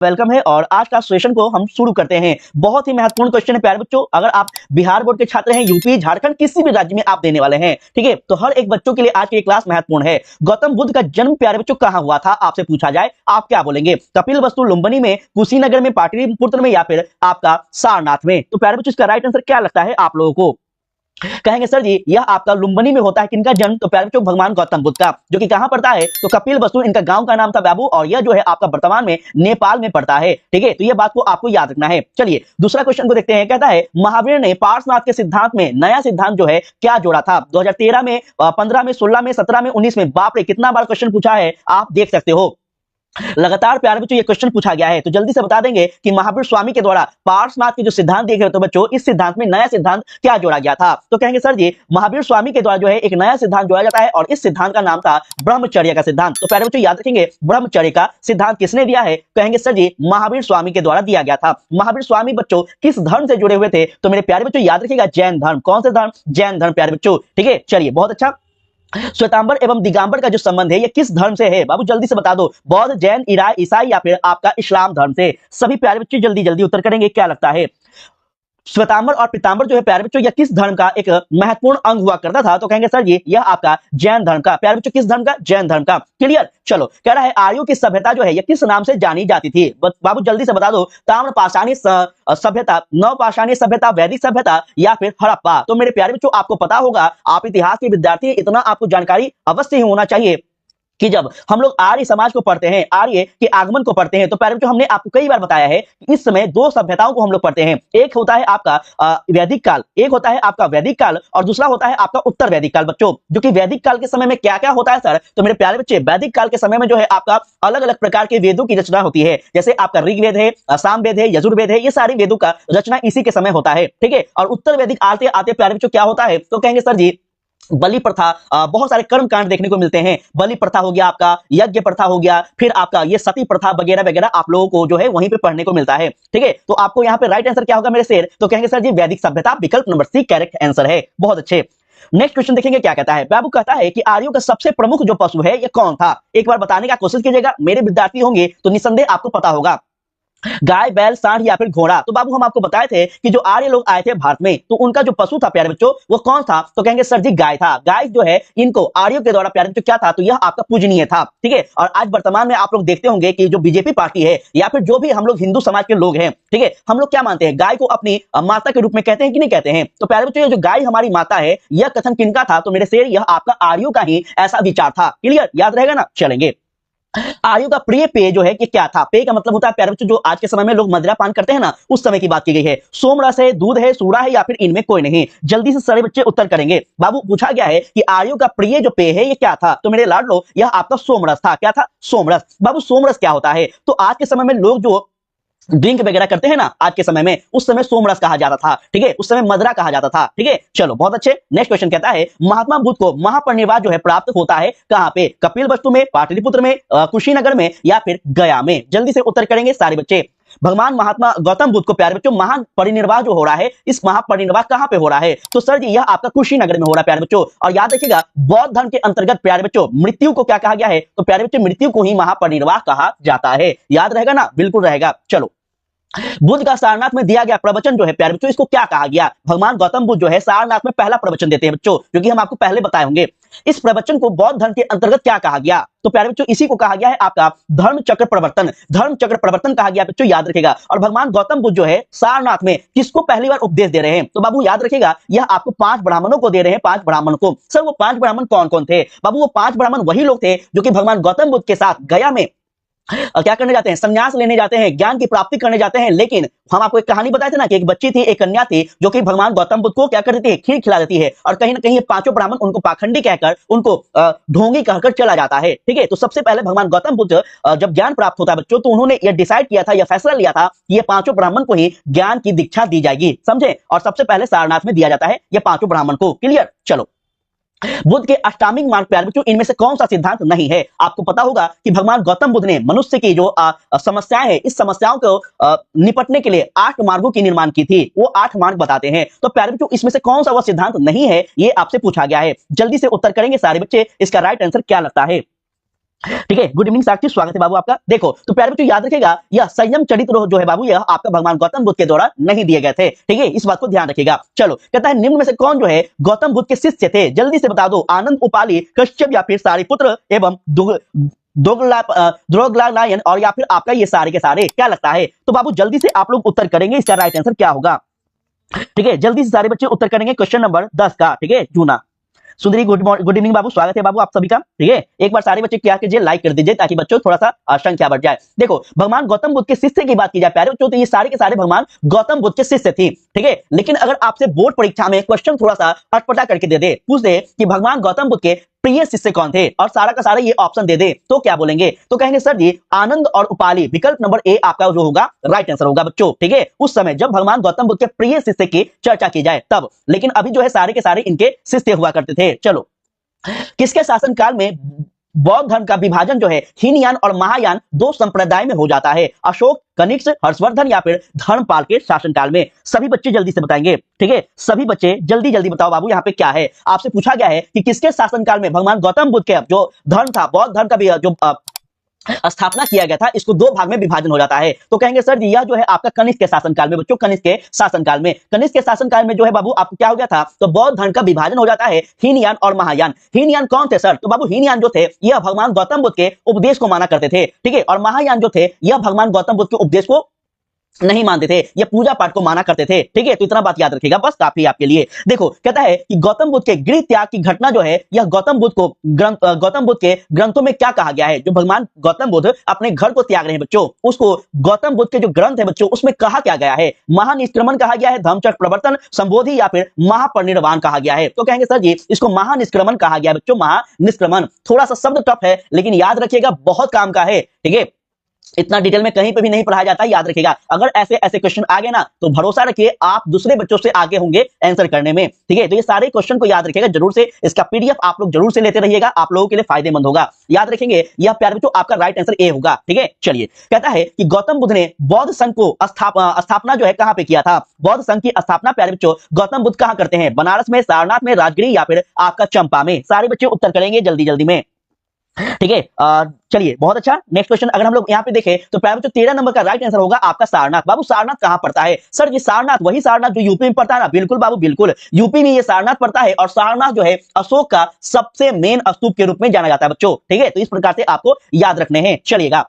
Welcome है और आज का सेशन को हम शुरू करते हैं। बहुत ही महत्वपूर्ण क्वेश्चन है प्यारे बच्चों। अगर आप बिहार बोर्ड के छात्र हैं, यूपी झारखंड किसी भी राज्य में आप देने वाले हैं, ठीक है, तो हर एक बच्चों के लिए आज की क्लास महत्वपूर्ण है। गौतम बुद्ध का जन्म प्यारे बच्चों कहां हुआ था आपसे पूछा जाए, आप क्या बोलेंगे? कपिलवस्तु लुम्बिनी में, कुशीनगर में, पाटलिपुत्र में या फिर आपका सारनाथ में? तो प्यारे बच्चों इसका राइट आंसर क्या लगता है आप लोगों को? कहेंगे सर जी यह आपका लुम्बिनी में होता है। किनका जन्म? तो प्यारे बच्चों भगवान गौतम बुद्ध का, जो कि कहां पड़ता है? तो कपिलवस्तु इनका गांव का नाम था बाबू, और यह जो है आपका वर्तमान में नेपाल में पड़ता है। ठीक है, तो यह बात को आपको याद रखना है। चलिए दूसरा क्वेश्चन को देखते हैं। कहता है महावीर ने पार्श्वनाथ के सिद्धांत में नया सिद्धांत जो है क्या जोड़ा था? 2013 में, 15 में, 16 में, 17 में, 19 में। बाप रे कितना बार क्वेश्चन पूछा है, आप देख सकते हो। लगातार प्यारे बच्चों ये क्वेश्चन पूछा गया है, तो जल्दी से बता देंगे कि महावीर स्वामी के द्वारा पार्श्वनाथ के जो सिद्धांत देख रहे हो तो बच्चों, इस सिद्धांत में नया सिद्धांत क्या जोड़ा गया था? तो कहेंगे सर जी महावीर स्वामी के द्वारा जो है एक नया सिद्धांत जोड़ा जाता है और इस सिद्धांत का नाम था ब्रह्मचर्य का सिद्धांत। तो प्यारे बच्चों याद रखेंगे ब्रह्मचर्य का सिद्धांत किसने दिया है? कहेंगे सर जी महावीर स्वामी के द्वारा दिया गया था। महावीर स्वामी बच्चों किस धर्म से जुड़े हुए थे? तो मेरे प्यारे बच्चों याद रखिएगा जैन धर्म। कौन से धर्म? जैन धर्म प्यारे बच्चों। ठीक है, चलिए बहुत अच्छा। श्वेतांबर एवं दिगंबर का जो संबंध है ये किस धर्म से है? बाबू जल्दी से बता दो। बौद्ध, जैन, ईसाई या फिर आपका इस्लाम धर्म से? सभी प्यारे बच्चे जल्दी जल्दी उत्तर करेंगे, क्या लगता है? श्वेतांबर और पीतांबर जो है प्यारे बच्चों यह किस धर्म का एक महत्वपूर्ण अंग हुआ करता था? तो कहेंगे सर ये यह आपका जैन धर्म का। प्यारे बच्चों किस धर्म का? जैन धर्म का। क्लियर। चलो कह रहा है आर्यों की सभ्यता जो है यह किस नाम से जानी जाती थी? बाबू जल्दी से बता दो। ताम्र पाषाणी सभ्यता, नव पाषाणी सभ्यता, वैदिक सभ्यता या फिर हड़प्पा? तो मेरे प्यारे बच्चों आपको पता होगा, आप इतिहास के विद्यार्थी, इतना आपको जानकारी अवश्य ही होना चाहिए कि जब हम लोग आर्य समाज को पढ़ते हैं, आर्य के आगमन को पढ़ते हैं, तो प्यारे बच्चों हमने आपको कई बार बताया है कि इस समय दो सभ्यताओं को हम लोग पढ़ते हैं। एक होता है आपका वैदिक काल, एक होता है आपका वैदिक काल और दूसरा होता है आपका उत्तर वैदिक काल बच्चों। जो कि वैदिक काल के समय में क्या क्या होता है सर? तो मेरे प्यारे बच्चे वैदिक काल के समय में जो है आपका अलग अलग प्रकार के वेदों की रचना होती है। जैसे आपका ऋग्वेद है, सामवेद है, यजुर्वेद है, ये सारी वेदों का रचना इसी के समय होता है। ठीक है, और उत्तर वैदिक आते आते प्यारे बच्चों क्या होता है? तो कहेंगे सर जी बलि प्रथा, बहुत सारे कर्म कांड देखने को मिलते हैं। बलि प्रथा हो गया, आपका यज्ञ प्रथा हो गया, फिर आपका ये सती प्रथा वगैरह वगैरह आप लोगों को जो है वहीं पे पढ़ने को मिलता है। ठीक है, तो आपको यहाँ पे राइट आंसर क्या होगा मेरे शेर? तो कहेंगे सर जी वैदिक सभ्यता, विकल्प नंबर सी करेक्ट आंसर है। बहुत अच्छे। नेक्स्ट क्वेश्चन देखेंगे क्या कहता है। बाबू कहता है कि आर्यों का सबसे प्रमुख जो पशु है ये कौन था? एक बार बताने का कोशिश कीजिएगा, मेरे विद्यार्थी होंगे तो निसंदेह आपको पता होगा। गाय, बैल, सांड या फिर घोड़ा? तो बाबू हम आपको बताए थे कि जो आर्य लोग आए थे भारत में तो उनका जो पशु था प्यारे बच्चों वो कौन था? तो कहेंगे सर जी गाय था। गाय जो है इनको आर्यों के द्वारा प्यारे बच्चों क्या था? तो यह आपका पूजनीय था। ठीक है, और आज वर्तमान में आप लोग देखते होंगे कि जो बीजेपी पार्टी है या फिर जो भी हम लोग हिंदू समाज के लोग हैं, ठीक है, हम लोग क्या मानते हैं? गाय को अपनी माता के रूप में कहते हैं कि नहीं कहते हैं? तो प्यारे बच्चों ये जो गाय हमारी माता है यह कथन किनका था? तो मेरे शेर यह आपका आर्यों का ही ऐसा विचार था। क्लियर, याद रहेगा ना? चलेंगे। आर्यों का प्रिय पेय जो है कि क्या था? पेय का मतलब होता है प्यारे बच्चों जो आज के समय में लोग मदिरा पान करते हैं ना, उस समय की बात की गई है। सोमरस है, दूध है, सूरा है या फिर इनमें कोई नहीं? जल्दी से सारे बच्चे उत्तर करेंगे। बाबू पूछा गया है कि आर्यों का प्रिय जो पेय है ये क्या था? तो मेरे लाडलो यह आपका सोमरस था। क्या था? सोमरस। बाबू सोमरस क्या होता है? तो आज के समय में लोग जो ड्रिंक वगैरह करते हैं ना आज के समय में, उस समय सोमरस कहा जाता था। ठीक है, उस समय मदरा कहा जाता था। ठीक है, चलो बहुत अच्छे। नेक्स्ट क्वेश्चन कहता है महात्मा बुद्ध को महापरिनिर्वाण जो है प्राप्त होता है कहां पे? कपिलवस्तु में, पाटलिपुत्र में, कुशीनगर में या फिर गया में? जल्दी से उत्तर करेंगे सारे बच्चे। भगवान महात्मा गौतम बुद्ध को प्यारे बच्चों महापरिनिर्वाण जो हो रहा है, इस महापरिनिर्वाण कहां पे हो रहा है? तो सर जी यह आपका कुशीनगर में हो रहा है प्यारे बच्चों। और याद रखिएगा बौद्ध धर्म के अंतर्गत प्यारे बच्चों मृत्यु को क्या कहा गया है? तो प्यारे बच्चों मृत्यु को ही महापरिनिर्वाण कहा जाता है। याद रहेगा ना? बिल्कुल रहेगा। चलो बुद्ध का सारनाथ में दिया गया प्रवचन जो है प्यारे बच्चों इसको क्या कहा गया? भगवान गौतम बुद्ध जो है सारनाथ में पहला प्रवचन देते हैं बच्चों, जो कि हम आपको पहले बताए होंगे। इस प्रवचन को बौद्ध धर्म के अंतर्गत क्या कहा गया? तो प्यारे बच्चों इसी को कहा गया है आपका धर्म चक्र प्रवर्तन। धर्म चक्र प्रवर्तन कहा गया बच्चों, याद रखेगा। और भगवान गौतम बुद्ध जो है सारनाथ में किसको पहली बार उपदेश दे रहे हैं? तो बाबू याद रखेगा यह आपको 5 ब्राह्मणों को दे रहे हैं। 5 ब्राह्मण को। सर वो 5 ब्राह्मण कौन कौन थे? बाबू वो 5 ब्राह्मण वही लोग थे जो कि भगवान गौतम बुद्ध के साथ गया में क्या करने जाते हैं? संन्यास लेने जाते हैं, ज्ञान की प्राप्ति करने जाते हैं। लेकिन हम आपको एक कहानी बताए थे ना कि एक बच्ची थी, एक कन्या थी जो कि भगवान गौतम बुद्ध को क्या कर देती है? खीर खिला देती है। और कहीं ना कहीं ये 5 ब्राह्मण उनको पाखंडी कहकर, उनको ढोंगी कहकर चला जाता है। ठीक है, तो सबसे पहले भगवान गौतम बुद्ध जब ज्ञान प्राप्त होता है बच्चों तो उन्होंने यह डिसाइड किया था, यह फैसला लिया था कि ये 5 ब्राह्मण को ही ज्ञान की दीक्षा दी जाएगी। समझे? और सबसे पहले सारनाथ में दिया जाता है ये 5 ब्राह्मण को। क्लियर। चलो बुद्ध के अष्टांगिक मार्ग प्यारे बच्चों इनमें से कौन सा सिद्धांत नहीं है? आपको पता होगा कि भगवान गौतम बुद्ध ने मनुष्य की जो समस्याएं हैं, इस समस्याओं को निपटने के लिए 8 मार्गों की निर्माण की थी। वो 8 मार्ग बताते हैं। तो प्यारे बच्चों इसमें से कौन सा वह सिद्धांत नहीं है, ये आपसे पूछा गया है। जल्दी से उत्तर करेंगे सारे बच्चे। इसका राइट आंसर क्या लगता है? ठीक है, गुड इवनिंग साक्षी, स्वागत है बाबू आपका। देखो तो प्यारे बच्चों याद रखिएगा, यह संयम चरित्र जो है बाबू, यह आपका भगवान गौतम बुद्ध के द्वारा नहीं दिए गए थे। ठीक है, इस बात को ध्यान रखिएगा। चलो, कहता है निम्न में से कौन जो है गौतम बुद्ध के शिष्य थे, जल्दी से बता दो। आनंद, उपाली, कश्यप या फिर सारिपुत्र एवं द्रोगलायन और या फिर आपका ये सारे के सारे, क्या लगता है? तो बाबू जल्दी से आप लोग उत्तर करेंगे, इसका राइट आंसर क्या होगा? ठीक है, जल्दी से सारे बच्चे उत्तर करेंगे क्वेश्चन नंबर 10 का। ठीक है, जूना सुंदरी, गुड इवनिंग बाबू, स्वागत है बाबू आप सभी का। ठीक है, एक बार सारे बच्चे क्या कीजिए, लाइक कर दीजिए ताकि बच्चों थोड़ा सा संख्या बढ़ जाए। देखो, भगवान गौतम बुद्ध के शिष्य की बात की जाए प्यारे बच्चों, तो ये सारे के सारे भगवान गौतम बुद्ध के शिष्य थे। ठीक है, लेकिन अगर आपसे बोर्ड परीक्षा में क्वेश्चन थोड़ा सा अटपटा करके दे दे, पूछ दे कि भगवान गौतम बुद्ध के प्रिय शिष्य कौन थे, और सारा का सारा ये ऑप्शन दे दे, तो क्या बोलेंगे? तो कहेंगे सर जी आनंद और उपाली, विकल्प नंबर ए आपका जो होगा राइट आंसर होगा बच्चों। ठीक है, उस समय जब भगवान गौतम बुद्ध के प्रिय शिष्य की चर्चा की जाए तब, लेकिन अभी जो है सारे के सारे इनके शिष्य हुआ करते थे। चलो, किसके शासनकाल में बौद्ध धर्म का विभाजन जो है हीनयान और महायान दो संप्रदाय में हो जाता है? अशोक, कनिष्क, हर्षवर्धन या फिर धर्मपाल के शासनकाल में? सभी बच्चे जल्दी से बताएंगे। ठीक है, सभी बच्चे जल्दी जल्दी बताओ बाबू, यहाँ पे क्या है? आपसे पूछा गया है कि किसके शासनकाल में भगवान गौतम बुद्ध के जो धर्म था, बौद्ध धर्म का भी जो स्थापना किया गया था, इसको दो भाग में विभाजन हो जाता है। तो कहेंगे सर जी यह जो है आपका कनिष्क के शासनकाल में बच्चों, कनिष्क के शासनकाल में। कनिष्क के शासनकाल में जो है बाबू आपको क्या हो गया था? तो बौद्ध धर्म का विभाजन हो जाता है हीनयान और महायान। हीनयान कौन थे सर? तो बाबू हीनयान जो थे यह भगवान गौतम बुद्ध के उपदेश को माना करते थे। ठीक है, और महायान जो थे यह भगवान गौतम बुद्ध के उपदेश को नहीं मानते थे, ये पूजा पाठ को माना करते थे। ठीक है, तो इतना बात याद रखिएगा, बस काफी आपके लिए। देखो, कहता है कि गौतम बुद्ध के गृह त्याग की घटना जो है, यह गौतम बुद्ध के ग्रंथों में क्या कहा गया है? जो भगवान गौतम बुद्ध अपने घर को त्याग रहे हैं बच्चों, उसको गौतम बुद्ध के जो ग्रंथ है बच्चों, उसमें कहा क्या गया है? महानिष्क्रमण कहा गया है, धम्मचक्र प्रवर्तन, संबोधि या फिर महापरिनिर्वाण कहा गया है? तो कहेंगे सर जी इसको महानिष्क्रमण कहा गया है बच्चों, महानिष्क्रमण। थोड़ा सा शब्द टफ है लेकिन याद रखिएगा बहुत काम का है। ठीक है, इतना डिटेल में कहीं पे भी नहीं पढ़ाया जाता, याद रखिएगा। अगर ऐसे ऐसे क्वेश्चन आ गए ना तो भरोसा रखिए आप दूसरे बच्चों से आगे होंगे आंसर करने में। ठीक है, तो ये सारे क्वेश्चन को याद रखिएगा जरूर से, इसका पीडीएफ आप लोग जरूर से लेते रहिएगा, आप लोगों के लिए फायदेमंद होगा। याद रखेंगे यह प्यारे बच्चों आपका राइट आंसर ए होगा। ठीक है, चलिए, कहता है कि गौतम बुद्ध ने बौद्ध संघ को स्थापना जो है कहां पे किया था? बौद्ध संघ की स्थापना प्यारे बच्चों गौतम बुद्ध कहां करते हैं? बनारस में, सारनाथ में, राजगिरी या फिर आपका चंपा में? सारे बच्चे उत्तर करेंगे जल्दी जल्दी में। ठीक है, चलिए बहुत अच्छा। नेक्स्ट क्वेश्चन अगर हम लोग यहाँ पे देखें तो प्यारे बच्चों 13 नंबर का राइट आंसर होगा आपका सारनाथ। बाबू सारनाथ कहां पड़ता है? सर ये सारनाथ वही सारनाथ जो यूपी में पड़ता है ना? बिल्कुल बाबू बिल्कुल, यूपी में ये सारनाथ पड़ता है, और सारनाथ जो है अशोक का सबसे मेन स्तूप के रूप में जाना जाता है बच्चों। ठीक है, तो इस प्रकार से आपको याद रखने हैं। चलिएगा,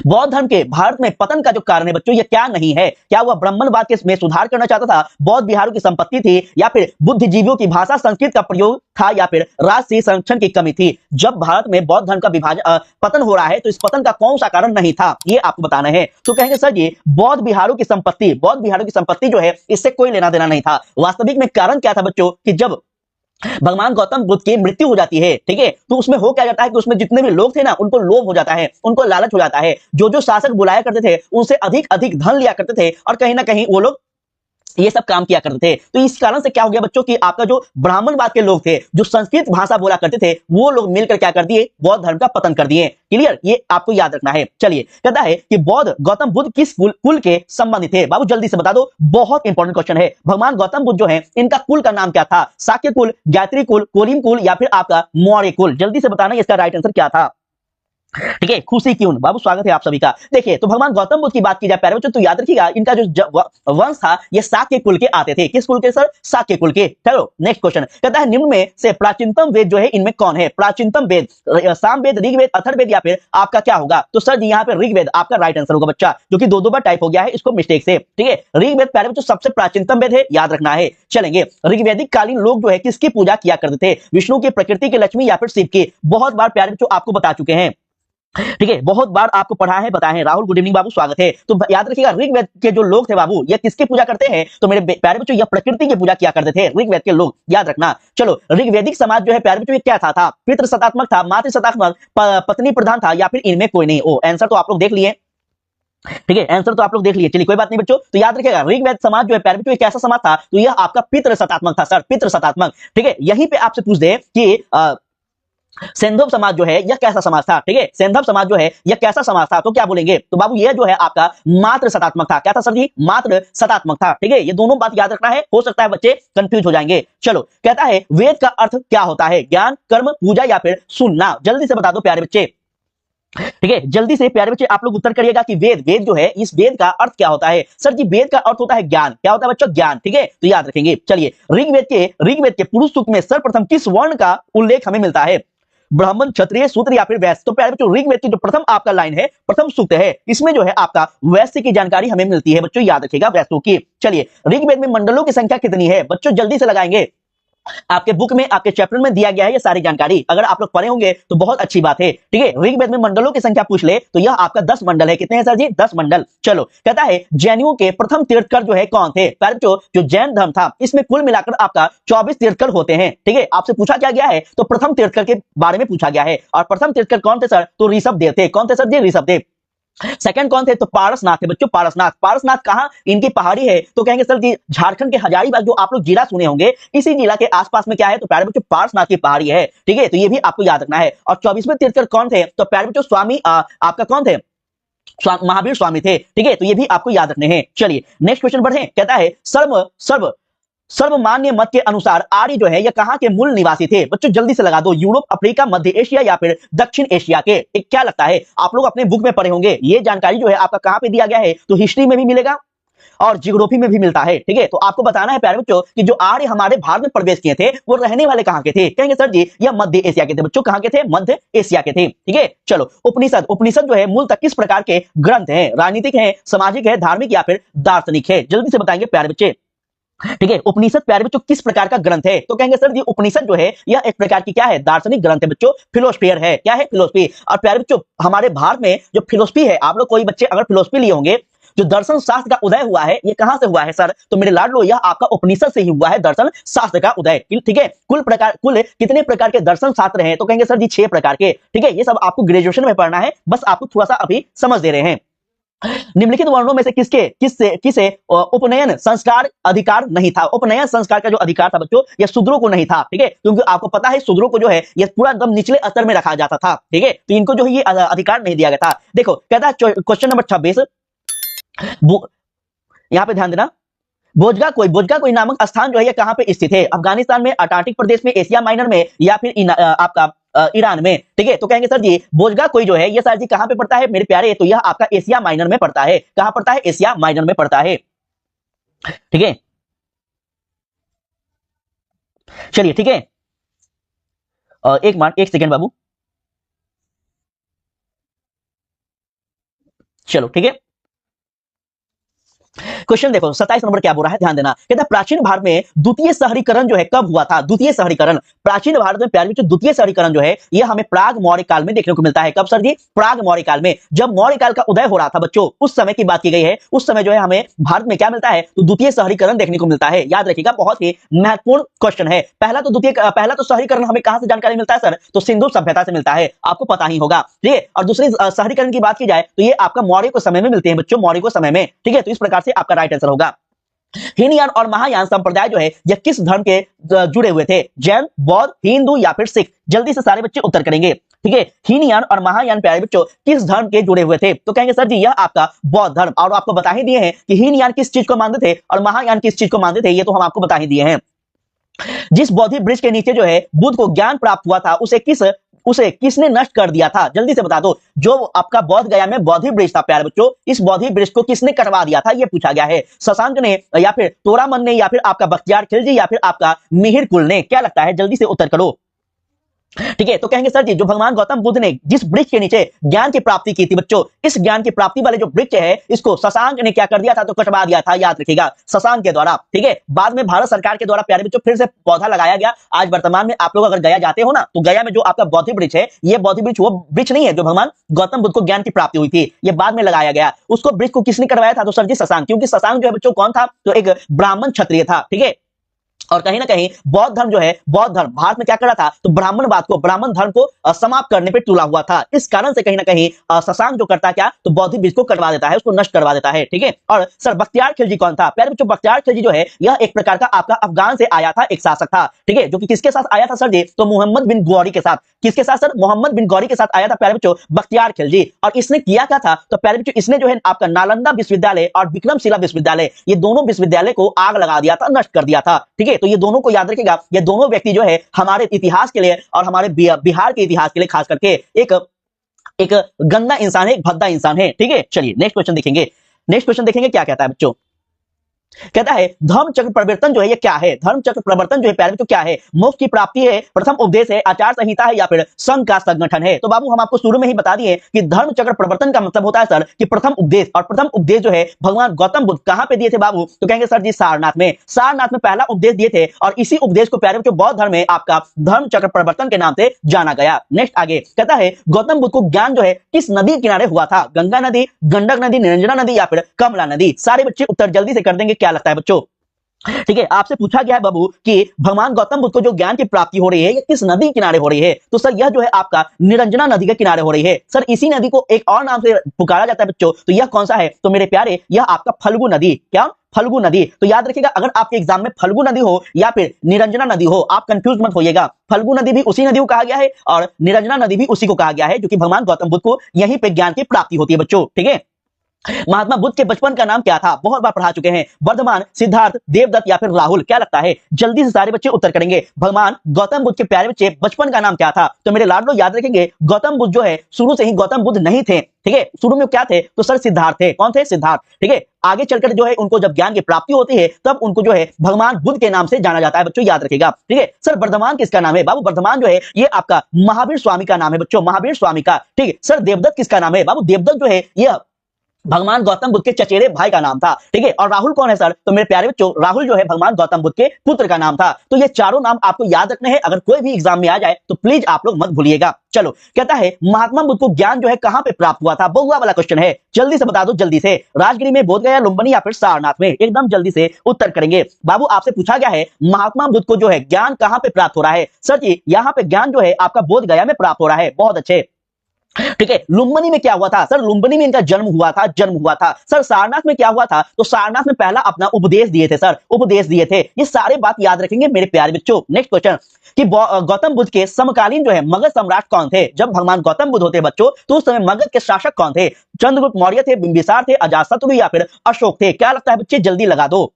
बौद्ध धर्म के भारत में पतन का जो कारण है बच्चों, ये क्या नहीं है? क्या वह ब्राह्मणवाद के में सुधार करना चाहता था, बौद्ध विहारों की संपत्ति थी, या फिर बुद्धिजीवियों की भाषा संस्कृत का प्रयोग था, या फिर राजसी संरक्षण की कमी थी? जब भारत में बौद्ध धर्म का विभाजन पतन हो रहा है तो इस पतन का कौन सा कारण नहीं था, ये आपको बताना है। तो कहेंगे सर जी बौद्ध विहारों की संपत्ति जो है इससे कोई लेना देना नहीं था। वास्तविक में कारण क्या था बच्चों कि जब भगवान गौतम बुद्ध की मृत्यु हो जाती है, ठीक है, तो उसमें हो क्या जाता है कि उसमें जितने भी लोग थे ना उनको लोभ हो जाता है, उनको लालच हो जाता है। जो जो शासक बुलाया करते थे उनसे अधिक अधिक धन लिया करते थे, और कहीं ना कहीं वो लोग ये सब काम किया करते थे। तो इस कारण से क्या हो गया बच्चों कि आपका जो ब्राह्मणवाद के लोग थे, जो संस्कृत भाषा बोला करते थे, वो लोग मिलकर क्या कर दिए? बौद्ध धर्म का पतन कर दिए। क्लियर, ये आपको याद रखना है। चलिए, कहता है कि बौद्ध गौतम बुद्ध किस कुल के संबंधित थे? बाबू जल्दी से बता दो, बहुत इंपॉर्टेंट क्वेश्चन है। भगवान गौतम बुद्ध जो है इनका कुल का नाम क्या था? शाक्य कुल, गायत्री कुल, कोलिन कुल या फिर आपका मौर्य कुल? जल्दी से बताना इसका राइट आंसर क्या था। ठीक है, खुशी क्यों बाबू, स्वागत है आप सभी का। देखिए, तो भगवान गौतम बुद्ध की बात की जाए प्यारे बच्चों तो याद रखिएगा इनका जो वंश था ये शाक्य कुल के आते थे। किस कुल के सर? शाक्य कुल के। चलो नेक्स्ट क्वेश्चन, कहता है निम्न में से प्राचीनतम वेद जो है इनमें कौन है? प्राचीनतम वेद, सामवेद, ऋग्वेद, अथर्ववेद या फिर आपका क्या होगा? तो सर जी यहाँ पे ऋग्वेद आपका राइट आंसर होगा बच्चा, जो कि दो बार टाइप हो गया है इसको मिस्टेक से। ठीक है, ऋग्वेद प्यारे बच्चों सबसे प्राचीनतम वेद है, याद रखना है। चलेंगे, ऋग्वेदिक कालीन लोग जो है किसकी पूजा किया करते थे? विष्णु की, प्रकृति की, लक्ष्मी या फिर शिव की? बहुत बार प्यारे बच्चों आपको बता चुके हैं। ठीक है, बहुत बार आपको पढ़ा है, बताए हैं। राहुल गुड इवनिंग बाबू, स्वागत है। तो याद रखिएगा ऋग्वेद के जो लोग थे बाबू ये किसकी पूजा करते हैं? तो मेरे प्यारे बच्चों यह प्रकृति की पूजा किया करते थे ऋग्वेद के लोग, याद रखना। चलो, ऋग्वेदिक समाज जो है प्यारे बच्चों ये क्या था? पितृ सत्तात्मक था, मातृ सत्तात्मक, पत्नी प्रधान था, या फिर इनमें कोई नहीं? ओ आंसर तो आप लोग देख लिए। ठीक है, आंसर तो आप लोग देख लिए। चलिए कोई बात नहीं बच्चों, तो याद रखिएगा ऋग्वेद समाज जो है प्यारे बच्चों कैसा समाज था? तो यह आपका पितृ सत्तात्मक था सर, पितृ सत्तात्मक। ठीक है, यहीं पे आपसे पूछ दे कि सेंधव समाज जो है यह कैसा समाज था? ठीक है, सेंधव समाज जो है यह कैसा समाज था? तो क्या बोलेंगे? तो बाबू यह जो है आपका मात्र सतात्मक था। क्या था सर जी? मात्र सतात्मक था। ठीक है, ये दोनों बात याद रखना है, हो सकता है बच्चे कंफ्यूज हो जाएंगे। चलो, कहता है वेद का अर्थ क्या होता है? ज्ञान, कर्म, पूजा या फिर सुनना? जल्दी से बता दो प्यारे बच्चे। ठीक है, जल्दी से प्यारे बच्चे आप लोग उत्तर करिएगा कि वेद वेद जो है, इस वेद का अर्थ क्या होता है? सर जी वेद का अर्थ होता है ज्ञान। क्या होता है बच्चों? ज्ञान। ठीक है, तो याद रखेंगे। चलिए, ऋग्वेद के पुरुष सूक्त में सर्वप्रथम किस वर्ण का उल्लेख हमें मिलता है? ब्राह्मण, क्षत्रिय, शूद्र या फिर वैश्य? तो प्यारे बच्चों ऋग्वेद की जो प्रथम आपका लाइन है, प्रथम सूक्त है, इसमें जो है आपका वैश्य की जानकारी हमें मिलती है बच्चों, याद रखिएगा वैश्यों की। चलिए, ऋग्वेद में मंडलों की संख्या कितनी है? बच्चों जल्दी से लगाएंगे, आपके बुक में, आपके चैप्टर में दिया गया है ये सारी जानकारी। अगर आप लोग पढ़े होंगे तो बहुत अच्छी बात है। ठीक है, ऋग्वेद में मंडलों की संख्या पूछ ले तो यह आपका 10 मंडल है। कितने हैं सर जी? 10 मंडल। चलो, कहता है जैनियों के प्रथम तीर्थकर जो है कौन थे? जो जैन धर्म था, इसमें कुल मिलाकर आपका 24 तीर्थकर होते हैं। ठीक है, आपसे पूछा क्या गया है? तो प्रथम तीर्थकर के बारे में पूछा गया है। और प्रथम तीर्थकर कौन थे सर? तो ऋषभदेव थे। कौन थे सर जी? ऋषभदेव। सेकंड कौन थे? तो पारसनाथ थे बच्चों, पारसनाथ। पारसनाथ कहां इनकी पहाड़ी है? तो कहेंगे सर जी झारखंड के हजारीबाग, जो आप लोग जिला सुने होंगे, इसी जिला के आसपास में क्या है? तो प्यारे बच्चों पारसनाथ की पहाड़ी है। ठीक है, तो ये भी आपको याद रखना है। और 24वें तीर्थकर कौन थे? तो प्यारे बच्चों स्वामी आपका कौन थे? महावीर स्वामी थे। ठीक है, तो ये भी आपको याद रखने हैं। चलिए नेक्स्ट क्वेश्चन बढ़े। कहता है सर्व सर्व सर्वमान्य मत के अनुसार आर्य जो है यह कहां के मूल निवासी थे? बच्चों जल्दी से लगा दो, यूरोप, अफ्रीका, मध्य एशिया या फिर दक्षिण एशिया के? क्या लगता है? आप लोग अपने बुक में पढ़े होंगे, ये जानकारी जो है आपका कहां पे दिया गया है? तो हिस्ट्री में भी मिलेगा और जियोग्राफी में भी मिलता है। ठीक है, तो आपको बताना है प्यारे बच्चों कि जो आर्य हमारे भारत में प्रवेश किए थे वो रहने वाले कहां के थे? कहेंगे सर जी यह मध्य एशिया के थे। बच्चों कहां के थे? मध्य एशिया के थे। ठीक है, चलो उपनिषद, उपनिषद जो है मूलतः किस प्रकार के ग्रंथ हैं? राजनीतिक है, सामाजिक है, धार्मिक या फिर दार्शनिक है? जल्दी से बताएंगे प्यारे बच्चे। ठीक है, उपनिषद प्यारे बच्चों किस प्रकार का ग्रंथ है? तो कहेंगे सर जी उपनिषद जो है यह एक प्रकार की क्या है? दार्शनिक ग्रंथ है बच्चों, फिलोसफियर है। क्या है? फिलोसफी। और प्यारे बच्चों हमारे भारत में जो फिलोसफी है, आप लोग कोई बच्चे अगर फिलोसफी लिए होंगे, जो दर्शन शास्त्र का उदय हुआ है ये कहां से हुआ है सर? तो मेरे लाडलो यह आपका उपनिषद से ही हुआ है, दर्शन शास्त्र का उदय। ठीक है, कुल कितने प्रकार के दर्शन शास्त्र हैं? तो कहेंगे सर जी 6 प्रकार के। ठीक है, ये सब आपको ग्रेजुएशन में पढ़ना है, बस आपको थोड़ा सा अभी समझ दे रहे हैं। निम्नलिखित वर्णों में से किसे उपनयन संस्कार अधिकार नहीं था? उपनयन संस्कार का जो अधिकार था बच्चों यह शूद्रों को नहीं था। ठीक है, क्योंकि आपको पता है शूद्रों को जो है यह पूरा एकदम निचले स्तर में रखा जाता था। ठीक है, तो इनको जो है ये अधिकार नहीं दिया गया था। देखो कहता है क्वेश्चन नंबर 26, यहां पे ध्यान देना। बोजगा कोई नामक स्थान जो है ये कहां पे स्थित है? अफगानिस्तान में, अंटार्कटिक प्रदेश में, एशिया माइनर में या फिर आपका ईरान में? ठीक है, तो कहेंगे सर जी बोजगा कोई जो है ये सर जी कहां पे पड़ता है मेरे प्यारे? तो यह आपका एशिया माइनर में पड़ता है। कहां पड़ता है? एशिया माइनर में पड़ता है। ठीक है, चलिए ठीक है, एक सेकेंड बाबू, चलो ठीक है। क्वेश्चन देखो 27 नंबर क्या बोल रहा है, ध्यान देना। कहता है प्राचीन भारत में द्वितीय शहरीकरण जो है कब हुआ था? द्वितीय शहरीकरण प्राचीन भारत में प्यारे बच्चों द्वितीय शहरीकरण जो है यह हमें प्राग मौर्य काल में देखने को मिलता है। कब सर जी? प्राग मौर्य काल में, जब मौर्य काल का उदय हो रहा था बच्चों, उस समय की बात की गई है। उस समय जो है हमें भारत में क्या मिलता है? तो द्वितीय शहरीकरण देखने को मिलता है। याद रखिएगा, बहुत ही महत्वपूर्ण क्वेश्चन है। पहला तो शहरीकरण हमें कहां से जानकारी मिलता है सर? तो सिंधु सभ्यता से मिलता है, आपको पता ही होगा। ठीक है, और दूसरी शहरीकरण की बात की जाए तो ये आपका मौर्य को समय में मिलते हैं बच्चों, मौर्य को समय में। ठीक है, तो इस प्रकार से आपका राइट आंसर होगा। हीनयान और महायान संप्रदाय जो है यह किस धर्म के जुड़े हुए थे? जैन, बौद्ध, हिंदू या फिर सिख? जल्दी से सारे बच्चे उत्तर करेंगे। ठीक है, हीनयान और महायान प्यारे बच्चों किस धर्म के जुड़े हुए थे? तो कहेंगे सर जी यह आपका बौद्ध धर्म। और आपको बता ही दिए हैं कि हीनयान किस चीज को मानते थे और महायान किस चीज को मानते थे, ये तो हम आपको बता ही दिए हैं। जिस बोधि वृक्ष के नीचे जो है बुद्ध को ज्ञान प्राप्त हुआ था उसे किसने नष्ट कर दिया था? जल्दी से बता दो। जो आपका बौद्ध गया में बोधि वृक्ष था प्यारे बच्चों, इस बोधि वृक्ष को किसने कटवा दिया था? यह पूछा गया है। शशांक ने या फिर तोरामन ने या फिर आपका बख्तियार खिलजी या फिर आपका मिहिर कुल ने? क्या लगता है? जल्दी से उत्तर करो। ठीक है, तो कहेंगे सर जी जो भगवान गौतम बुद्ध ने जिस वृक्ष के नीचे ज्ञान की प्राप्ति की थी बच्चों, इस ज्ञान की प्राप्ति वाले जो वृक्ष है इसको शशांक ने क्या कर दिया था? तो कटवा दिया था। याद रखिएगा, शशांक के द्वारा। ठीक है, बाद में भारत सरकार के द्वारा प्यारे बच्चों फिर से पौधा लगाया गया। आज वर्तमान में आप लोग अगर गया जाते हो ना, तो गया में जो आपका बौद्धि वृक्ष है, ये बौद्धि वृक्ष वो वृक्ष नहीं है जो भगवान गौतम बुद्ध को ज्ञान की प्राप्ति हुई थी, ये बाद में लगाया गया। उसको वृक्ष को किसने करवाया था? तो सर जी शशांक। क्योंकि शशांक जो है बच्चों कौन था? तो एक ब्राह्मण क्षत्रिय था। ठीक है, और कहीं ना कहीं बौद्ध धर्म जो है, बौद्ध धर्म भारत में क्या कर रहा था? तो ब्राह्मण धर्म को समाप्त करने पे तुला हुआ था। इस कारण से कहीं ना कहीं शशांक जो करता क्या? तो बौद्धि वृक्ष को कटवा देता है, उसको नष्ट करवा देता है। ठीक है, और सर बख्तियार खिलजी कौन था? प्यारे बच्चों बख्तियार खिलजी जो है यह एक प्रकार का आपका अफगान से आया था एक शासक था। ठीक है, जो कि किसके साथ आया था सर जी? तो मोहम्मद बिन गौरी के साथ। किसके साथ सर? मोहम्मद बिन गौरी के साथ आया था प्यारे बच्चों बख्तियार खिलजी। और इसने किया क्या था? तो प्यारे बच्चों इसने जो है आपका नालंदा विश्वविद्यालय और विक्रमशिला विश्वविद्यालय, ये दोनों विश्वविद्यालय को आग लगा दिया था, नष्ट कर दिया था। ठीक है, तो ये दोनों को याद रखिएगा, ये दोनों व्यक्ति जो है हमारे इतिहास के लिए और हमारे बिहार के इतिहास के लिए खास करके एक गंदा इंसान है, एक भद्दा इंसान है। ठीक है, चलिए नेक्स्ट क्वेश्चन देखेंगे। नेक्स्ट क्वेश्चन देखेंगे क्या कहता है बच्चों। कहता है धर्म चक्र परिवर्तन जो है ये क्या है। धर्म चक्र परिवर्तन जो है प्यारे बच्चों क्या है। मोक्ष की प्राप्ति है, प्रथम उपदेश है, आचार संहिता है, या फिर संघ का संगठन है। तो बाबू हम आपको शुरू में ही बता दिए कि धर्म चक्र परिवर्तन का मतलब होता है सर कि प्रथम उपदेश। और प्रथम उपदेश जो है भगवान गौतम बुद्ध कहां पे दिए थे बाबू, तो कहेंगे सर जी सारनाथ में। सारनाथ में पहला उपदेश दिए थे और इसी उपदेश को प्यारे बच्चों बौद्ध धर्म में आपका धर्म चक्र परिवर्तन के नाम से जाना गया। नेक्स्ट आगे कहता है गौतम बुद्ध को ज्ञान जो है किस नदी के किनारे हुआ था। गंगा नदी, गंडक नदी, निरंजना नदी, या फिर कमला नदी। सारे बच्चे उत्तर जल्दी से कर देंगे, क्या लगता है बच्चों। ठीक है, आपसे पूछा गया है बाबू कि भगवान गौतम बुद्ध को जो ज्ञान की प्राप्ति हो रही है ये किस नदी किनारे हो रही है। तो सर यह जो है आपका निरंजना नदी के किनारे हो रही है। सर इसी नदी को एक और नाम से पुकारा जाता है बच्चों, तो यह कौन सा है। तो मेरे प्यारे यह आपका फल्गु नदी। क्या, फल्गु नदी। तो याद रखिएगा अगर आपके एग्जाम में फल्गु नदी हो या फिर निरंजना नदी हो, आप कंफ्यूज मत होइएगा। फल्गु नदी भी उसी नदी को कहा गया है और निरंजना नदी भी उसी को कहा गया है, जो कि भगवान गौतम बुद्ध को यहीं पे ज्ञान की प्राप्ति होती है बच्चों। ठीक है, महात्मा बुद्ध के बचपन का नाम क्या था, बहुत बार पढ़ा चुके हैं। वर्धमान, सिद्धार्थ, देवदत्त, या फिर राहुल। क्या लगता है, जल्दी से सारे बच्चे उत्तर करेंगे। भगवान गौतम बुद्ध के प्यारे बच्चे बचपन का नाम क्या था। तो मेरे लाडलो याद रखेंगे गौतम बुद्ध जो है शुरू से ही गौतम बुद्ध नहीं थे। ठीक है, शुरू में क्या थे, तो सर सिद्धार्थ थे। कौन थे, सिद्धार्थ। ठीक है, आगे चलकर जो है उनको जब ज्ञान की प्राप्ति होती है तब उनको जो है भगवान बुद्ध के नाम से जाना जाता है बच्चों, याद रखिएगा। ठीक है, सर वर्धमान किसका नाम है बाबू। वर्धमान जो है ये आपका महावीर स्वामी का नाम है बच्चों, महावीर स्वामी का। ठीक है, सर देवदत्त किसका नाम है बाबू। देवदत्त जो है ये भगवान गौतम बुद्ध के चचेरे भाई का नाम था। ठीक है, और राहुल कौन है सर, तो मेरे प्यारे बच्चों राहुल जो है भगवान गौतम बुद्ध के पुत्र का नाम था। तो ये चारों नाम आपको याद रखने हैं, अगर कोई भी एग्जाम में आ जाए तो प्लीज आप लोग मत भूलिएगा। चलो, कहता है महात्मा बुद्ध को ज्ञान जो है कहां पे प्राप्त हुआ था। बहुआ वाला क्वेश्चन है, जल्दी से बता दो, जल्दी से। राजगिरी में, बोधगया, लुम्बिनी, या फिर सारनाथ में। एकदम जल्दी से उत्तर करेंगे। बाबू आपसे पूछा गया है महात्मा बुद्ध को जो है ज्ञान कहां पे प्राप्त हो रहा है। सर जी यहाँ पे ज्ञान जो है आपका बोधगया में प्राप्त हो रहा है। बहुत अच्छे। ठीक है, लुम्बिनी में क्या हुआ था, सर लुम्बिनी में इनका जन्म हुआ था, जन्म हुआ था। सर सारनाथ में क्या हुआ था, तो सारनाथ में पहला अपना उपदेश दिए थे सर, उपदेश दिए थे। ये सारे बात याद रखेंगे मेरे प्यारे बच्चों। नेक्स्ट क्वेश्चन कि गौतम बुद्ध के समकालीन जो है मगध सम्राट कौन थे। जब भगवान गौतम बुद्ध होते बच्चों तो उस समय मगध के शासक कौन थे। चंद्रगुप्त मौर्य थे, बिंबिसार थे, अजातशत्रु, या फिर अशोक थे। क्या लगता है बच्चे, जल्दी लगा दो।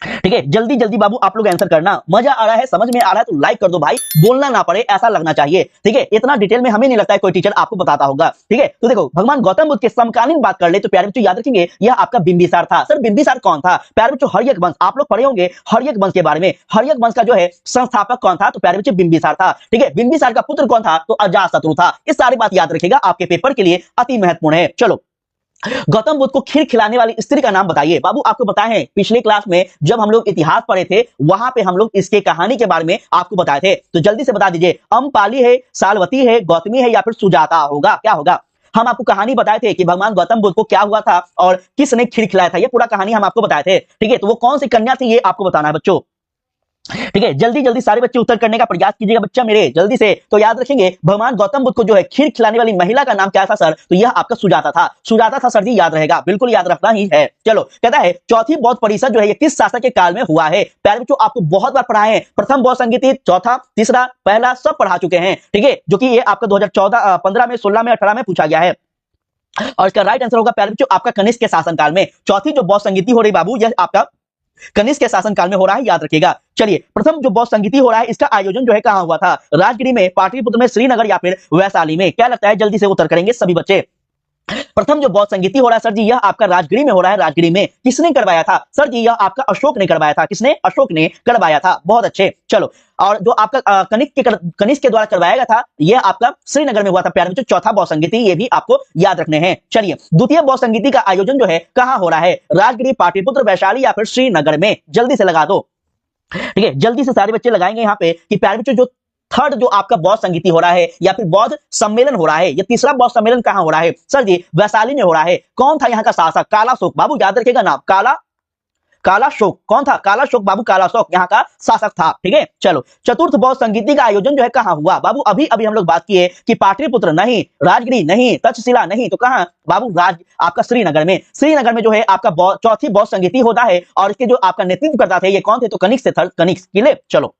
ठीक है, जल्दी जल्दी बाबू आप लोग आंसर करना। मजा आ रहा है, समझ में आ रहा है तो लाइक कर दो भाई, बोलना ना पड़े ऐसा लगना चाहिए। ठीक है, इतना डिटेल में हमें नहीं लगता है कोई टीचर आपको बताता होगा। ठीक है, तो देखो भगवान गौतम बुद्ध के समकालीन बात कर ले तो प्यारे बच्चों याद रखेंगे यह आपका बिंबिसार था। सर बिंबिसार कौन था, प्यारे बच्चों हर्यक वंश। आप लोग पढ़े होंगे हर्यक वंश के बारे में। हर्यक वंश का जो है संस्थापक कौन था, तो प्यारे बच्चे बिंबिसार था। ठीक है, बिंबिसार का पुत्र कौन था, तो अजातशत्रु था। ये सारी बात याद रखिएगा, आपके पेपर के लिए अति महत्वपूर्ण है। चलो, गौतम बुद्ध को खीर खिलाने वाली स्त्री का नाम बताइए। बाबू आपको बताए हैं पिछले क्लास में जब हम लोग इतिहास पढ़े थे वहां पे हम लोग इसके कहानी के बारे में आपको बताए थे, तो जल्दी से बता दीजिए। अम्पाली है, सालवती है, गौतमी है, या फिर सुजाता होगा। क्या होगा, हम आपको कहानी बताए थे कि भगवान गौतम बुद्ध को क्या हुआ था और किसने खीर खिलाया था, ये पूरा कहानी हम आपको बताए थे। ठीक है, तो वो कौन सी कन्या थी ये आपको बताना है बच्चों। ठीक है, जल्दी जल्दी सारे बच्चे उत्तर करने का प्रयास कीजिएगा बच्चा मेरे, जल्दी से। तो याद रखेंगे भगवान गौतम बुद्ध को जो है खीर खिलाने वाली महिला का नाम क्या था सर, तो यह आपका सुजाता था। सुजाता था सर जी, याद रहेगा, बिल्कुल याद रखना ही है। चलो, कहता है चौथी बौद्ध परिषद जो है ये किस शासक के काल में हुआ है। प्यारे बच्चों आपको बहुत बार पढ़ाए हैं, प्रथम बौद्ध संगीति, चौथा, तीसरा, पहला, सब पढ़ा चुके हैं। ठीक है, जो कि ये आपका 2014, 15 में, 16 में, 18 में पूछा गया है। और इसका राइट आंसर होगा प्यारे बच्चों आपका कनिष्क के शासनकाल में। चौथी जो बौद्ध संगीति हो रही बाबू यह आपका कनिष्क के शासनकाल में हो रहा है, याद रखिएगा। चलिए, प्रथम जो बौद्ध संगीति हो रहा है इसका आयोजन जो है कहां हुआ था। राजगिरी में, पाटलिपुत्र में, श्रीनगर, या फिर वैशाली में। क्या लगता है, जल्दी से उत्तर करेंगे सभी बच्चे। प्रथम जो बौद्ध संगीति हो रहा है सर जी यह आपका राजगिरी में हो रहा है। राजगिरी में किसने करवाया था, सर जी यह आपका अशोक ने करवाया था। किसने, अशोक ने करवाया था। बहुत अच्छे। चलो, और जो आपका कनिष्क के द्वारा करवाया गया था यह आपका श्रीनगर में हुआ था। प्यारे बच्चों चौथा बौद्ध संगीति, ये भी आपको याद रखने हैं। चलिए, द्वितीय बौद्ध संगीति का आयोजन जो है कहां हो रहा है। राजगिरी, पाटलिपुत्र, वैशाली, या फिर श्रीनगर में। जल्दी से लगा दो। ठीक है, जल्दी से सारे बच्चे लगाएंगे यहाँ पे कि प्यारे बच्चों जो थर्ड जो आपका बौद्ध संगीति हो रहा है या फिर बौद्ध सम्मेलन हो रहा है, ये तीसरा बौद्ध सम्मेलन कहां हो रहा है। सर जी वैशाली में हो रहा है। कौन था यहाँ का शासक, कालाशोक। बाबू याद रखिएगा नाम, कालाशोक। कौन था, कालाशोक बाबू, कालाशोक यहाँ का शासक था। ठीक है, चलो, चतुर्थ बौद्ध संगीति का आयोजन जो है कहां हुआ। बाबू अभी अभी हम लोग बात किए कि पाटलिपुत्र नहीं, राजगिरी नहीं, तक्षशिला नहीं, तो कहां बाबू, आपका श्रीनगर में। श्रीनगर में जो है आपका चौथी बौद्ध संगीति होता है और इसके जो आपका नेतृत्व करता थे ये कौन थे, तो कनिष्क से थे, कनिष्क। किले। चलो,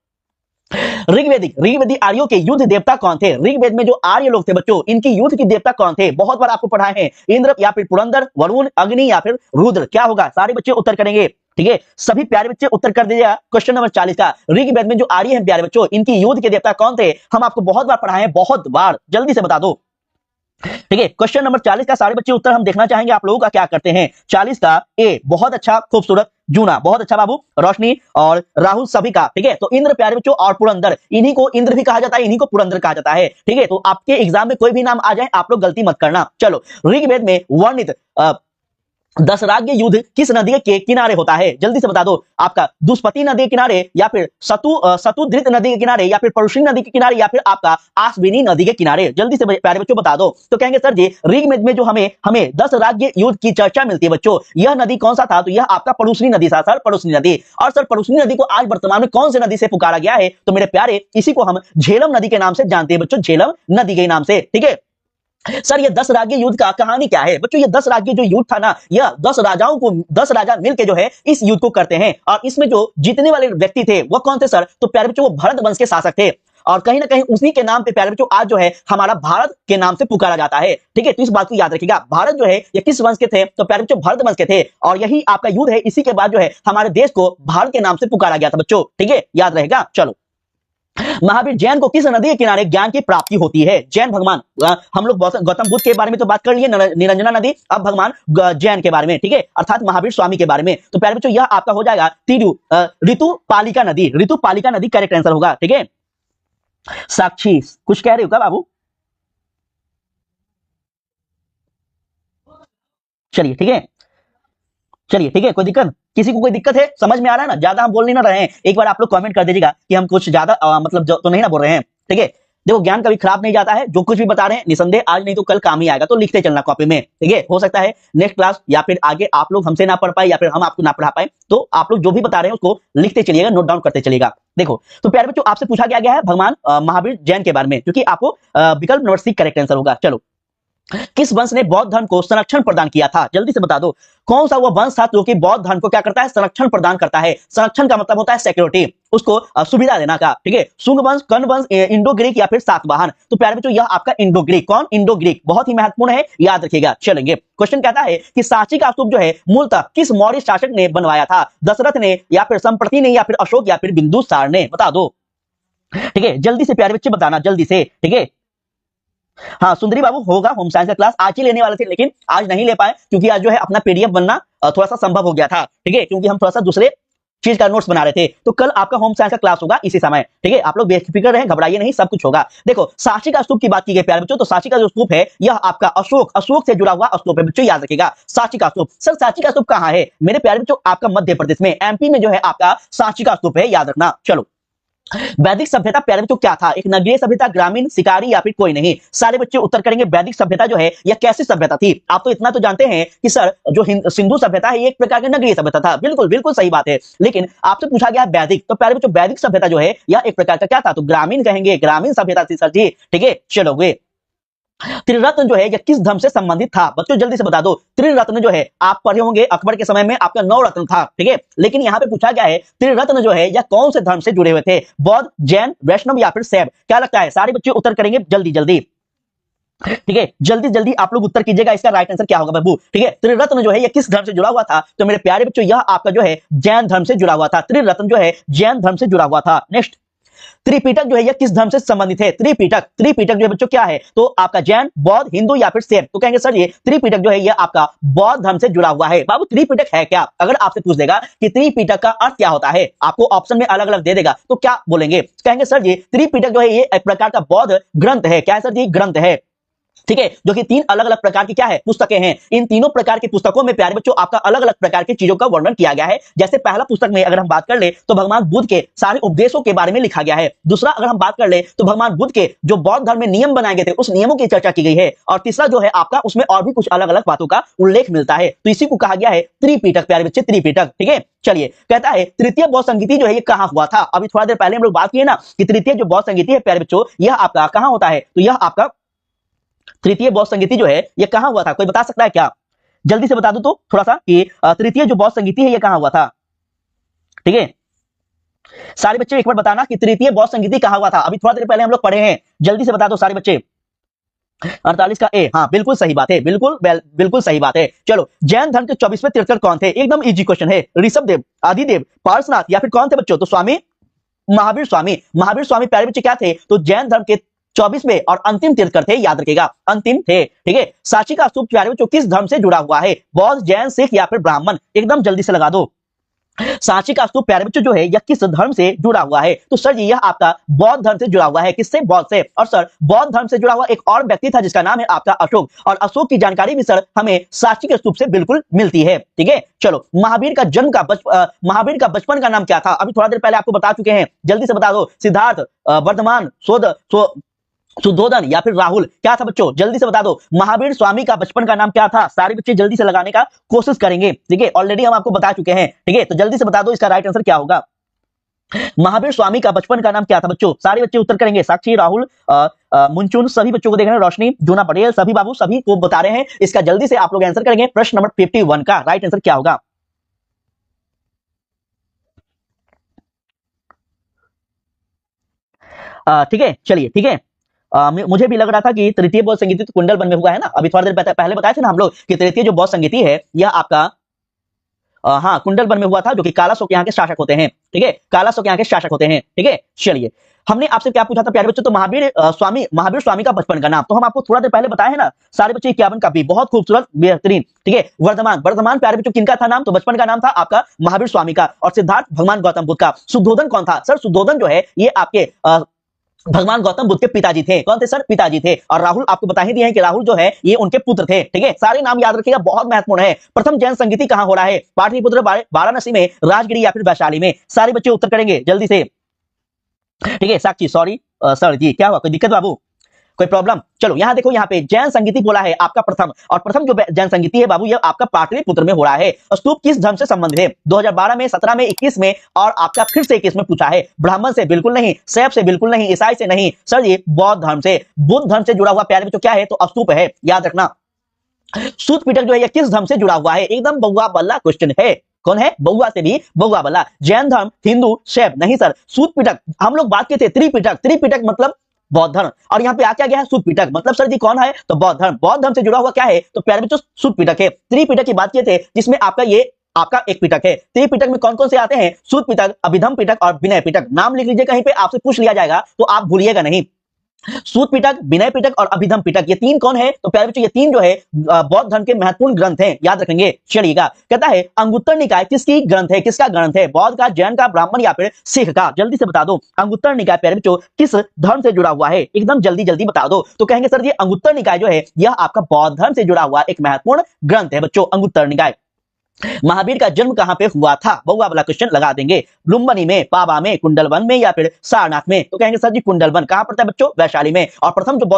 ऋग्वेदी आर्यों के युद्ध देवता कौन थे। ऋग्वेद में जो आर्य लोग थे बच्चों इनकी युद्ध की देवता कौन थे, बहुत बार आपको पढ़ाए हैं। इंद्र, या फिर पुरंदर, वरुण, अग्नि, या फिर रुद्र। क्या होगा, सारे बच्चे उत्तर करेंगे। ठीक है, सभी प्यारे बच्चे उत्तर कर दीजिएगा। क्वेश्चन नंबर 40 का, ऋग्वेद में जो आर्य हैं प्यारे बच्चों इनकी युद्ध के देवता कौन थे, हम आपको बहुत बार पढ़ाए हैं, बहुत बार। जल्दी से बता दो। ठीक है, क्वेश्चन नंबर 40 का सारे बच्चे उत्तर हम देखना चाहेंगे आप लोगों का क्या करते हैं। 40 का ए, बहुत अच्छा खूबसूरत जूना, बहुत अच्छा बाबू, रोशनी और राहुल सभी का। ठीक है, तो इंद्र प्यारे बच्चों और पुरंदर, इन्हीं को इंद्र भी कहा जाता है, इन्हीं को पुरंदर कहा जाता है। ठीक है, तो आपके एग्जाम में कोई भी नाम आ जाए आप लोग गलती मत करना। चलो, ऋग्वेद में वर्णित दशराग्य युद्ध किस नदी के किनारे होता है? जल्दी से बता दो। आपका दुष्पति नदी के किनारे, या फिर सतुधृत नदी के किनारे, या फिर परुषणी नदी के किनारे, या फिर आपका आश्विनी नदी के किनारे? जल्दी से प्यारे बच्चों बता दो। तो कहेंगे सर जी ऋग्वेद में जो हमें हमें दशराग्य युद्ध की चर्चा मिलती है बच्चों, यह नदी कौन सा था? तो यह आपका परुषणी नदी था सर, परुषणी नदी। और सर परुषणी नदी को आज वर्तमान में कौन सी नदी से पुकारा गया है? तो मेरे प्यारे इसी को हम झेलम नदी के नाम से जानते हैं बच्चों, झेलम नदी के नाम से। ठीक है सर, ये 10 राज्य युद्ध का कहानी क्या है बच्चों? ये 10 राज्य जो युद्ध था ना, यह 10 राजाओं को 10 राजा मिलकर जो है इस युद्ध को करते हैं। और इसमें जो जीतने वाले व्यक्ति थे वो कौन थे सर? तो प्यारे बच्चों वो भरत वंश के शासक थे। और कहीं ना कहीं उसी के नाम पे प्यारे बच्चों आज जो है हमारा भारत के नाम से पुकारा जाता है। ठीक है, तो इस बात को याद रखिएगा। भारत जो है ये किस वंश के थे? तो प्यारे बच्चों भरत वंश के थे। और यही आपका युद्ध है, इसी के बाद जो है हमारे देश को भारत के नाम से पुकारा गया था बच्चों। ठीक है, याद रहेगा। चलो, महावीर जैन को किस नदी के किनारे ज्ञान की प्राप्ति होती है? जैन भगवान, हम लोग गौतम बुद्ध के बारे में तो बात कर लिए, निरंजना नदी, अब भगवान जैन के बारे में। ठीक है, अर्थात महावीर स्वामी के बारे में। तो प्यारे बच्चों यह आपका हो जाएगा ऋतुपालिका नदी, ऋतुपालिका नदी करेक्ट आंसर होगा। ठीक है, साक्षी कुछ कह रहे हो क्या बाबू? चलिए ठीक है, चलिए ठीक है, कोई दिक्कत? किसी को कोई दिक्कत है? समझ में आ रहा है ना? ज्यादा हम बोल नहीं ना रहे हैं। एक बार आप लोग कमेंट कर दीजिएगा कि हम कुछ ज्यादा मतलब जो तो नहीं ना बोल रहे हैं। ठीक है, देखो ज्ञान कभी खराब नहीं जाता है, जो कुछ भी बता रहे हैं निसंदेह आज नहीं तो कल काम ही आएगा, तो लिखते चलना कॉपी में। ठीक है, हो सकता है नेक्स्ट क्लास या फिर आगे आप लोग हमसे ना पढ़ पाए या फिर हम आपको ना पढ़ा पाए, तो आप लोग जो भी बता रहे हैं उसको लिखते चलिएगा, नोट डाउन करते चलिएगा। देखो तो प्यारे बच्चों आपसे पूछा गया है भगवान महावीर जैन के बारे में, क्योंकि आपको विकल्प नंबर सी करेक्ट आंसर होगा। चलो, किस वंश ने बौद्ध धर्म को संरक्षण प्रदान किया था? जल्दी से बता दो। कौन सा वो वंश था जो कि बौद्ध धर्म को क्या करता है? संरक्षण प्रदान करता है। संरक्षण का मतलब होता है सिक्योरिटी, उसको सुविधा देना का। ठीक है, शुंग वंश, कर्ण वंश, इंडो ग्रीक या फिर सातवाहन? तो प्यारे बच्चों यह आपका इंडो ग्रीक। कौन? इंडो ग्रीक, बहुत ही महत्वपूर्ण है, याद रखिएगा। चलेंगे, क्वेश्चन कहता है कि सांची का स्तूप जो है मूलतः किस मौर्य शासक ने बनवाया था? दशरथ ने, या फिर संप्रति ने, या फिर अशोक, या फिर बिंदुसार ने? बता दो। ठीक है, जल्दी से प्यारे बच्चे बताना, जल्दी से। ठीक है, हाँ सुंदरी बाबू होगा होम साइंस का क्लास आज ही लेने वाले थे, लेकिन आज नहीं ले पाए क्योंकि आज जो है अपना पीडीएफ बनना थोड़ा सा संभव हो गया था। ठीक है, क्योंकि हम थोड़ा सा दूसरे चीज का नोट्स बना रहे थे। तो कल आपका होम साइंस का क्लास होगा इसी समय। ठीक है, आप लोग बेफिक्र रहें, घबराइए नहीं, सब कुछ होगा। देखो सांची का स्तूप की बात की गई प्यारे बच्चों, तो सांची का जो स्तूप है यह आपका अशोक से जुड़ा हुआ स्तूप है बच्चों, याद रखिएगा। सांची का स्तूप, सर सांची का स्तूप कहां है? मेरे प्यारे बच्चों आपका मध्य प्रदेश में, एमपी में जो है आपका सांची का स्तूप है, याद रखना। चलो, वैदिक सभ्यता प्यारे बच्चों क्या था? एक नगरीय सभ्यता, ग्रामीण, शिकारी, या फिर कोई नहीं? सारे बच्चे उत्तर करेंगे वैदिक सभ्यता जो है यह कैसी सभ्यता थी? आप तो इतना तो जानते हैं कि सर जो सिंधु सभ्यता है ये एक प्रकार की नगरीय सभ्यता था। बिल्कुल बिल्कुल सही बात है, लेकिन आपसे पूछा गया वैदिक, तो प्यारे बच्चों वैदिक सभ्यता जो है यह एक प्रकार का क्या था? तो ग्रामीण कहेंगे, ग्रामीण सभ्यता थी सर जी। ठीक है, चलोगे। त्रिरत्न जो है यह किस धर्म से संबंधित था? बच्चों जल्दी से बता दो। त्रिरत्न जो है आप पढ़े होंगे अकबर के समय में, आपका 9 रत्न था। ठीक है, लेकिन यहाँ पे पूछा गया है त्रिरत्न जो है यह कौन से धर्म से जुड़े हुए थे? बौद्ध, जैन, वैष्णव, या फिर शैव? क्या लगता है? सारे बच्चे उत्तर करेंगे जल्दी जल्दी। ठीक है, जल्दी जल्दी आप लोग उत्तर कीजिएगा, इसका राइट आंसर क्या होगा बाबू? ठीक है, त्रिरत्न जो है यह किस धर्म से जुड़ा हुआ था? तो मेरे प्यारे बच्चों यह आपका जो है जैन धर्म से जुड़ा हुआ था। त्रिरत्न जो है जैन धर्म से जुड़ा हुआ था। नेक्स्ट, त्रिपिटक जो है यह किस धर्म से संबंधित है? त्रिपिटक, त्रिपिटक जो है बच्चों क्या है? तो आपका जैन, बौद्ध, हिंदू, या फिर शैव? तो कहेंगे सर ये त्रिपिटक जो है यह आपका बौद्ध धर्म से जुड़ा हुआ है। बाबू त्रिपिटक है क्या? अगर आपसे पूछ देगा कि त्रिपिटक का अर्थ क्या होता है, आपको ऑप्शन में अलग अलग दे देगा, तो क्या बोलेंगे? कहेंगे सर ये त्रिपिटक जो है ये एक प्रकार का बौद्ध ग्रंथ है। क्या है सर? ये ग्रंथ है। ठीक है, जो कि 3 अलग अलग प्रकार की क्या है? पुस्तकें हैं। इन तीनों प्रकार की पुस्तकों में प्यारे बच्चों आपका अलग अलग प्रकार की चीजों का वर्णन किया गया है। जैसे पहला पुस्तक में अगर हम बात कर ले तो भगवान बुद्ध के सारे उपदेशों के बारे में लिखा गया है। दूसरा अगर हम बात कर ले तो भगवान बुद्ध के जो बौद्ध धर्म में नियम बनाए गए थे उस नियमों की चर्चा की गई है। और तीसरा जो है आपका उसमें और भी कुछ अलग अलग बातों का उल्लेख मिलता है, तो इसी को कहा गया है त्रिपिटक प्यारे बच्चे, त्रिपिटक। ठीक है, चलिए कहता है तृतीय बौद्ध संगीति जो है ये कहां हुआ था? अभी थोड़ा देर पहले हम लोग बात किए ना कि तृतीय जो बौद्ध संगीति है प्यारे बच्चों यह आपका कहां होता है? तो यह आपका तृतीय बौद्ध संगीति जो है यह कहां हुआ था? कोई बता सकता है क्या? जल्दी से बता दो तो थोड़ा सा कि तृतीय जो बौद्ध संगीति है यह कहां हुआ था? ठीक है, सारे बच्चे एक बार बताना कि तृतीय बौद्ध संगीति कहां हुआ था। अभी थोड़ा देर पहले हम लोग पढ़े हैं, जल्दी से बता दो सारे बच्चे। 48 का ए, हाँ बिल्कुल सही बात है, बिल्कुल बिल्कुल सही बात है। चलो, जैन धर्म के 24वें तीर्थंकर कौन थे? एकदम इजी क्वेश्चन है। ऋषभदेव, आदिदेव, पार्श्वनाथ, या फिर कौन थे बच्चों? तो स्वामी महावीर स्वामी। महावीर स्वामी प्यारे बच्चे क्या थे? तो जैन धर्म के 24वें और अंतिम तीर्थकर थे, याद रखिएगा अंतिम थे। ठीक है, सांची का स्तूप प्यारे बच्चों किस धर्म से जुड़ा हुआ है? बौद्ध, जैन, सिख या फिर ब्राह्मण? एकदम जल्दी से लगा दो। सांची का स्तूप प्यारे बच्चों जो है यह किस धर्म से जुड़ा हुआ है? तो सर जी यह आपका बौद्ध धर्म से जुड़ा हुआ है। किससे? बौद्ध से। और सर बौद्ध धर्म से जुड़ा हुआ एक और व्यक्ति था जिसका नाम है आपका अशोक, और अशोक की जानकारी भी सर हमें सांची के स्तूप से बिल्कुल मिलती है। ठीक है, चलो महावीर का बचपन का नाम क्या था? अभी थोड़ा देर पहले आपको बता चुके हैं, जल्दी से बता दो। सिद्धार्थ, वर्धमान, शुद्धोधन या फिर राहुल? क्या था बच्चों? जल्दी से बता दो। महावीर स्वामी का बचपन का नाम क्या था? सारे बच्चे जल्दी से लगाने का कोशिश करेंगे। ठीक है, ऑलरेडी हम आपको बता चुके हैं। ठीक है, तो जल्दी से बता दो इसका राइट आंसर क्या होगा। महावीर स्वामी का बचपन का नाम क्या था बच्चों? सारे बच्चे उत्तर करेंगे। साक्षी, राहुल, मुंचुन, सभी बच्चों को देख रहे हैं। रोशनी, जूना पटेल, सभी बाबू, सभी को बता रहे हैं। इसका जल्दी से आप लोग आंसर करेंगे। प्रश्न नंबर 51 का राइट आंसर क्या होगा? ठीक है, चलिए ठीक है। मुझे भी लग रहा था कि तृतीय बौद्ध संगीति तो कुंडल वन में हुआ है ना। अभी थोड़ी देर पहले बताए थे ना हम लोग कि तृतीय जो बौद्ध संगीति है यह आपका हाँ कुंडल वन में हुआ था, जो कि कालाशोक यहाँ के शासक होते हैं। ठीक है, कालाशोक यहाँ के शासक होते हैं। ठीक है, चलिए हमने आपसे क्या पूछा था प्यारे बच्चों? तो महावीर स्वामी का बचपन का नाम तो हम आपको थोड़ा देर पहले बताए हैं ना। सारे बच्चे 51 का भी बहुत खूबसूरत, बेहतरीन। ठीक है, वर्धमान प्यारे बच्चों किनका था नाम? तो बचपन का नाम था आपका महावीर स्वामी का। और सिद्धार्थ भगवान गौतम बुद्ध का। शुद्धोधन कौन था? सर शुद्धोधन जो है ये आपके भगवान गौतम बुद्ध के पिताजी थे। कौन थे सर? पिताजी थे। और राहुल आपको बता ही दिया है कि राहुल जो है ये उनके पुत्र थे। ठीक है, सारे नाम याद रखिएगा, बहुत महत्वपूर्ण है। प्रथम जैन संगीति कहां हो रहा है? पाटलिपुत्र, वाराणसी में, राजगिरी या फिर वैशाली में? सारे बच्चे उत्तर करेंगे जल्दी से। ठीक है, साक्षी सॉरी सर जी, क्या हुआ? कोई दिक्कत बाबू? कोई प्रॉब्लम? चलो यहाँ देखो, यहाँ पे जैन संगीति बोला है आपका प्रथम, और प्रथम जो जैन संगीति है बाबू ये आपका पाटलिपुत्र में हो रहा है। स्तूप किस धर्म से संबंधित है? 2012 में, 17 में, 21 में, और आपका फिर से 21 में पूछा है। ब्राह्मण से बिल्कुल नहीं, शैव से बिल्कुल नहीं, ईसाई से नहीं, सर ये बौद्ध धर्म से, बुद्ध धर्म से जुड़ा हुआ प्यारे बच्चों क्या है? तो स्तूप है, याद रखना। सूत पिटक जो है ये किस धर्म से जुड़ा हुआ है? एकदम बउआ बल्ला क्वेश्चन है। कौन है? बउआ से भी बउआ बल्ला। जैन धर्म, हिंदू, शैव? नहीं सर, सूत पिटक हम लोग बात किए थे। त्रिपिटक मतलब बौद्ध धर्म, और यहाँ पे आ क्या गया है? सूत पिटक मतलब सर जी कौन है? तो बौद्ध धर्म से जुड़ा हुआ क्या है? तो प्यारे बच्चों सूत पिटक है। त्रिपिटक की बात किए थे जिसमें आपका ये आपका एक पिटक है। त्रिपिटक में कौन कौन से आते हैं? सूत पिटक, अभिधम पिटक और विनय पिटक। नाम लिख लीजिए, कहीं पे आपसे पूछ लिया जाएगा तो आप भूलिएगा नहीं। सूत पिटक, विनय पिटक और अभिधम पिटक, ये तीन कौन है? तो प्यारे बच्चों ये तीन जो है बौद्ध धर्म के महत्वपूर्ण ग्रंथ हैं, याद रखेंगे। चलिएगा, कहता है अंगुत्तर निकाय किसकी ग्रंथ है? किसका ग्रंथ है? बौद्ध का, जैन का, ब्राह्मण या फिर सिख का? जल्दी से बता दो। अंगुत्तर निकाय प्यारे बच्चों किस धर्म से जुड़ा हुआ है? एकदम जल्दी जल्दी बता दो। तो कहेंगे सर ये अंगुत्तर निकाय जो है यह आपका बौद्ध धर्म से जुड़ा हुआ एक महत्वपूर्ण ग्रंथ है बच्चों, अंगुत्तर निकाय। महावीर का जन्म कहां पे हुआ था? बउआ वाला क्वेश्चन लगा देंगे। लुम्बिनी में, पाबा में, कुंडलवन में या फिर सारनाथ में? तो कहेंगे सर जी कुंडलवन। कहां पड़ता है बच्चों? वैशाली में। और प्रथम जो बौद्ध